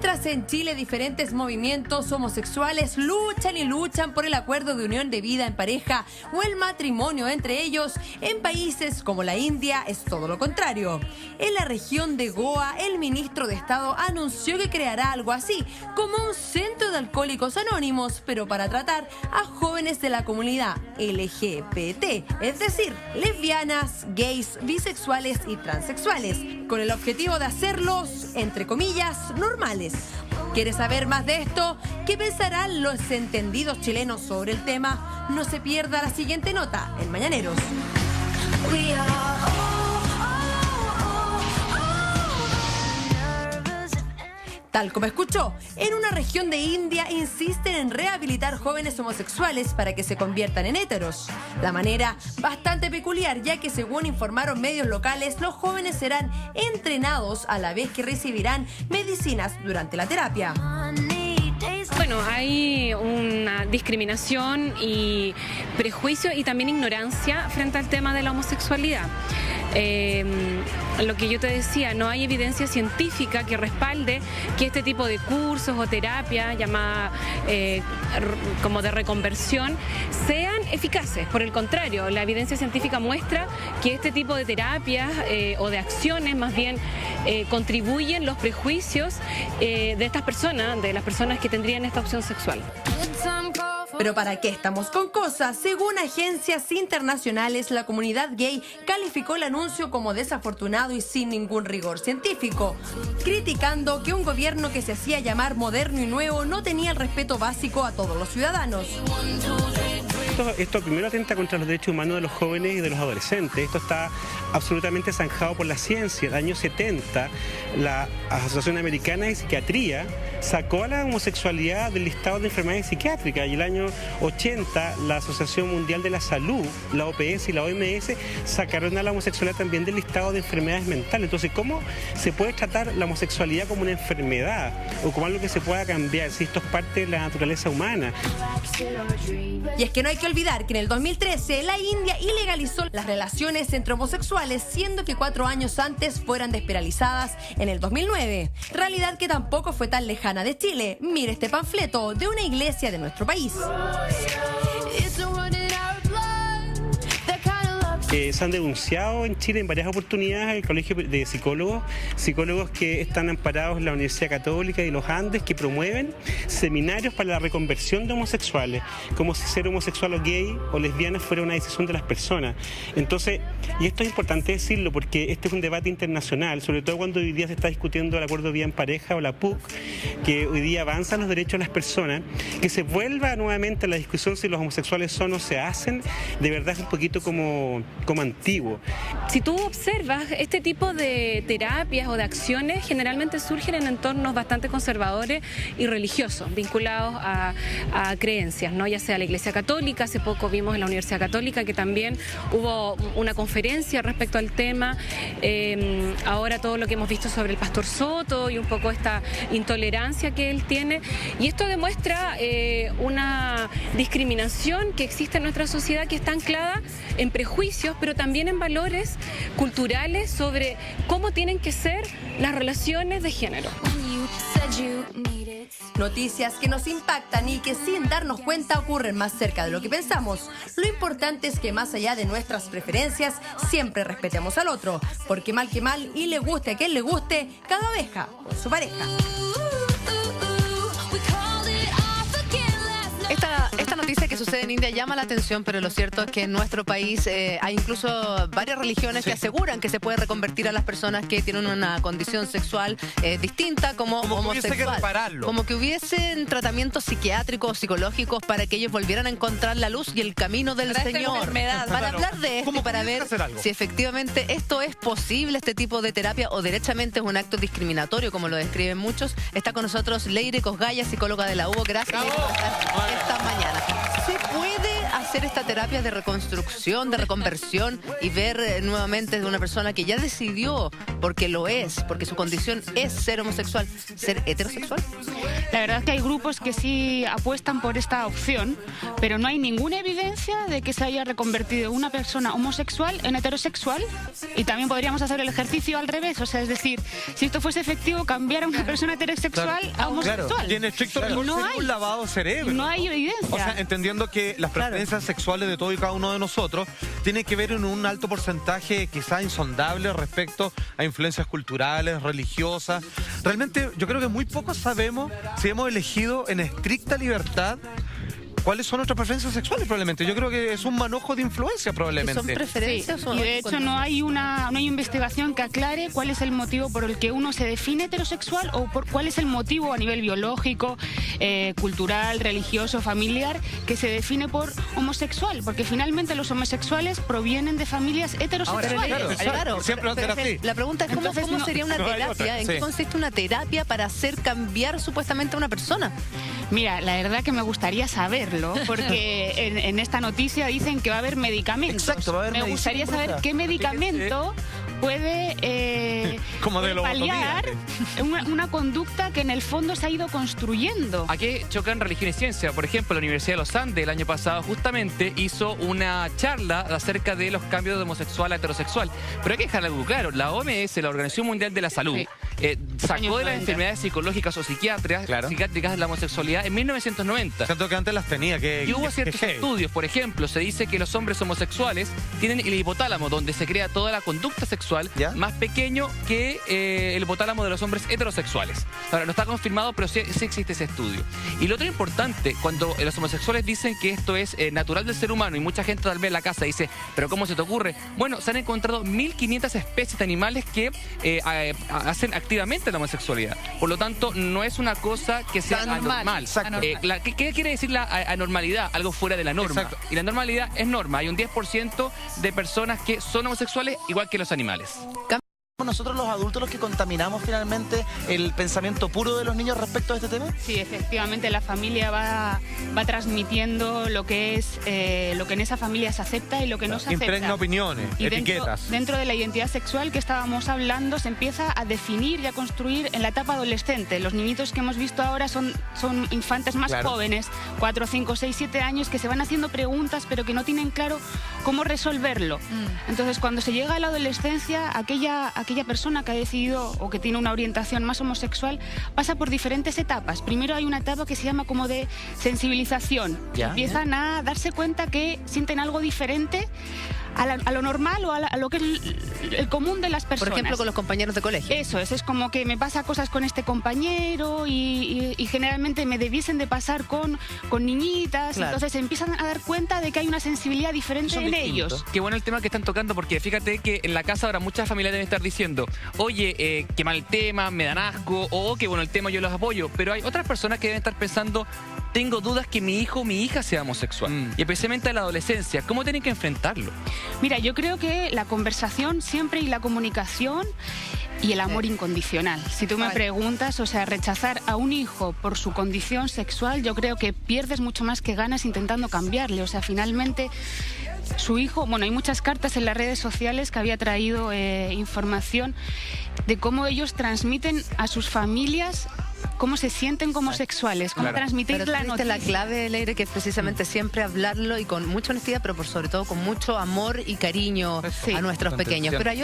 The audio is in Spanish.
Mientras en Chile diferentes movimientos homosexuales luchan y luchan por el acuerdo de unión de vida en pareja o el matrimonio entre ellos, en países como la India es todo lo contrario. En la región de Goa, el ministro de Estado anunció que creará algo así, como un centro de alcohólicos anónimos, pero para tratar a jóvenes de la comunidad LGBT, es decir, lesbianas, gays, bisexuales y transexuales, con el objetivo de hacerlos, entre comillas, normales. ¿Quieres saber más de esto? ¿Qué pensarán los entendidos chilenos sobre el tema? No se pierda la siguiente nota en Mañaneros. Tal como escuchó, en una región de India insisten en rehabilitar jóvenes homosexuales para que se conviertan en héteros. La manera bastante peculiar, ya que según informaron medios locales, los jóvenes serán entrenados a la vez que recibirán medicinas durante la terapia. Bueno, hay una discriminación y prejuicio y también ignorancia frente al tema de la homosexualidad. Lo que yo te decía, no hay evidencia científica que respalde que este tipo de cursos o terapia llamada como de reconversión sean eficaces. Por el contrario, la evidencia científica muestra que este tipo de terapias o de acciones más bien contribuyen los prejuicios de estas personas, de las personas que tendrían esta opción sexual. Pero ¿para qué estamos con cosas? Según agencias internacionales, la comunidad gay calificó el anuncio como desafortunado y sin ningún rigor científico, criticando que un gobierno que se hacía llamar moderno y nuevo no tenía el respeto básico a todos los ciudadanos. Esto primero atenta contra los derechos humanos de los jóvenes y de los adolescentes. Esto está absolutamente zanjado por la ciencia. En el año 70, la Asociación Americana de Psiquiatría sacó a la homosexualidad del listado de enfermedades psiquiátricas, y el año 80 la Asociación Mundial de la Salud, la OPS y la OMS sacaron a la homosexualidad también del listado de enfermedades mentales. Entonces, ¿cómo se puede tratar la homosexualidad como una enfermedad o como algo que se pueda cambiar si esto es parte de la naturaleza humana? Y es que no hay que olvidar que en el 2013 la India ilegalizó las relaciones entre homosexuales, siendo que 4 años antes fueran despenalizadas en el 2009. Realidad que tampoco fue tan lejana de Chile. Mire este panfleto de una iglesia de nuestro país. Se han denunciado en Chile en varias oportunidades el Colegio de psicólogos que están amparados en la Universidad Católica y los Andes, que promueven seminarios para la reconversión de homosexuales, como si ser homosexual o gay o lesbiana fuera una decisión de las personas. Entonces, y esto es importante decirlo porque este es un debate internacional, sobre todo cuando hoy día se está discutiendo el acuerdo de vida en pareja o la PUC, que hoy día avanzan los derechos de las personas, que se vuelva nuevamente a la discusión si los homosexuales son o se hacen, de verdad es un poquito como antiguo. Si tú observas, este tipo de terapias o de acciones generalmente surgen en entornos bastante conservadores y religiosos, vinculados a creencias, ¿no? Ya sea la Iglesia Católica, hace poco vimos en la Universidad Católica que también hubo una conferencia respecto al tema, ahora todo lo que hemos visto sobre el pastor Soto y un poco esta intolerancia que él tiene, y esto demuestra una discriminación que existe en nuestra sociedad, que está anclada en prejuicios, pero también en valores culturales sobre cómo tienen que ser las relaciones de género. Noticias que nos impactan y que sin darnos cuenta ocurren más cerca de lo que pensamos. Lo importante es que más allá de nuestras preferencias, siempre respetemos al otro, porque mal que mal y le guste a quien le guste, cada oveja con su pareja. Esta noticia que sucede en India llama la atención, pero lo cierto es que en nuestro país hay incluso varias religiones que aseguran que se puede reconvertir a las personas que tienen una condición sexual distinta como homosexual. Como que hubiesen tratamientos psiquiátricos o psicológicos para que ellos volvieran a encontrar la luz y el camino del Señor. Para hablar de esto y para ver si efectivamente esto es posible, este tipo de terapia, o derechamente es un acto discriminatorio, como lo describen muchos, está con nosotros Leire Cosgaya, psicóloga de la UBO. Gracias por estar esta mañana. ¿Se puede hacer esta terapia de reconstrucción, de reconversión y ver nuevamente de una persona que ya decidió, porque lo es, porque su condición es ser homosexual, ser heterosexual? La verdad es que hay grupos que sí apuestan por esta opción, pero no hay ninguna evidencia de que se haya reconvertido una persona homosexual en heterosexual. Y también podríamos hacer el ejercicio al revés, o sea, es decir, si esto fuese efectivo, cambiar a una persona heterosexual a homosexual. Claro. Y en estricto rigor no sería hay un lavado cerebro. No hay evidencia. O sea, entendiendo que las preferencias sexuales de todo y cada uno de nosotros tienen que ver en un alto porcentaje quizá insondable respecto a influencias culturales, religiosas. Realmente yo creo que muy pocos sabemos si hemos elegido en estricta libertad cuáles son nuestras preferencias sexuales probablemente. Yo creo que es un manojo de influencia probablemente. ¿Son preferencias o y de hecho no hay investigación que aclare cuál es el motivo por el que uno se define heterosexual o por cuál es el motivo a nivel biológico, cultural, religioso, familiar, que se define por homosexual, porque finalmente los homosexuales provienen de familias heterosexuales. Claro, siempre va a ser así. La pregunta es cómo sería una terapia, en qué consiste una terapia para hacer cambiar supuestamente a una persona. Mira, la verdad que me gustaría saberlo, porque en esta noticia dicen que va a haber medicamentos. Exacto, va a haber me gustaría saber qué medicamento puede paliar una conducta que en el fondo se ha ido construyendo. Aquí chocan religión y ciencia. Por ejemplo, la Universidad de los Andes el año pasado justamente hizo una charla acerca de los cambios de homosexual a heterosexual. Pero hay que dejar algo claro. La OMS, la Organización Mundial de la Salud, sacó de las enfermedades psicológicas o psiquiátricas de la homosexualidad en 1990. Siento que antes las tenía. Y hubo ciertos estudios, por ejemplo, se dice que los hombres homosexuales tienen el hipotálamo, donde se crea toda la conducta sexual, más pequeño que el hipotálamo de los hombres heterosexuales. Ahora, no está confirmado, pero sí existe ese estudio. Y lo otro importante, cuando los homosexuales dicen que esto es natural del ser humano, y mucha gente tal vez en la casa dice, ¿pero cómo se te ocurre? Bueno, se han encontrado 1.500 especies de animales que hacen activamente la homosexualidad. Por lo tanto, no es una cosa que sea anormal. ¿Qué quiere decir la anormalidad? Algo fuera de la norma. Exacto. Y la normalidad es norma. Hay un 10% de personas que son homosexuales igual que los animales. ¿Nosotros los adultos los que contaminamos finalmente el pensamiento puro de los niños respecto a este tema? Sí, efectivamente, la familia va transmitiendo lo que en esa familia se acepta y lo que no se acepta. Impregna opiniones, etiquetas. Dentro de la identidad sexual que estábamos hablando, se empieza a definir y a construir en la etapa adolescente. Los niñitos que hemos visto ahora son infantes más jóvenes, 4, 5, 6, 7 años, que se van haciendo preguntas pero que no tienen claro cómo resolverlo. Entonces, cuando se llega a la adolescencia, aquella persona que ha decidido o que tiene una orientación más homosexual pasa por diferentes etapas. Primero hay una etapa que se llama como de sensibilización. Empiezan a darse cuenta que sienten algo diferente a lo normal o a lo que es el común de las personas. Por ejemplo, con los compañeros de colegio. Eso es como que me pasa cosas con este compañero y generalmente me debiesen de pasar con niñitas. Entonces se empiezan a dar cuenta de que hay una sensibilidad diferente en ellos. Qué bueno el tema que están tocando, porque fíjate que en la casa ahora muchas familias deben estar diciendo, oye, qué mal tema, me dan asco, o qué bueno el tema, yo los apoyo. Pero hay otras personas que deben estar pensando, tengo dudas que mi hijo o mi hija sea homosexual. Y especialmente en la adolescencia, ¿cómo tienen que enfrentarlo? Mira, yo creo que la conversación siempre y la comunicación y el amor incondicional. Si tú me preguntas, o sea, rechazar a un hijo por su condición sexual, yo creo que pierdes mucho más que ganas intentando cambiarle. O sea, finalmente su hijo, bueno, hay muchas cartas en las redes sociales que había traído información de cómo ellos transmiten a sus familias cómo se sienten como sexuales, cómo transmitir la noticia. La clave, Leire, que es precisamente siempre hablarlo y con mucha honestidad, pero por sobre todo con mucho amor y cariño a nuestros pequeños. Pero hay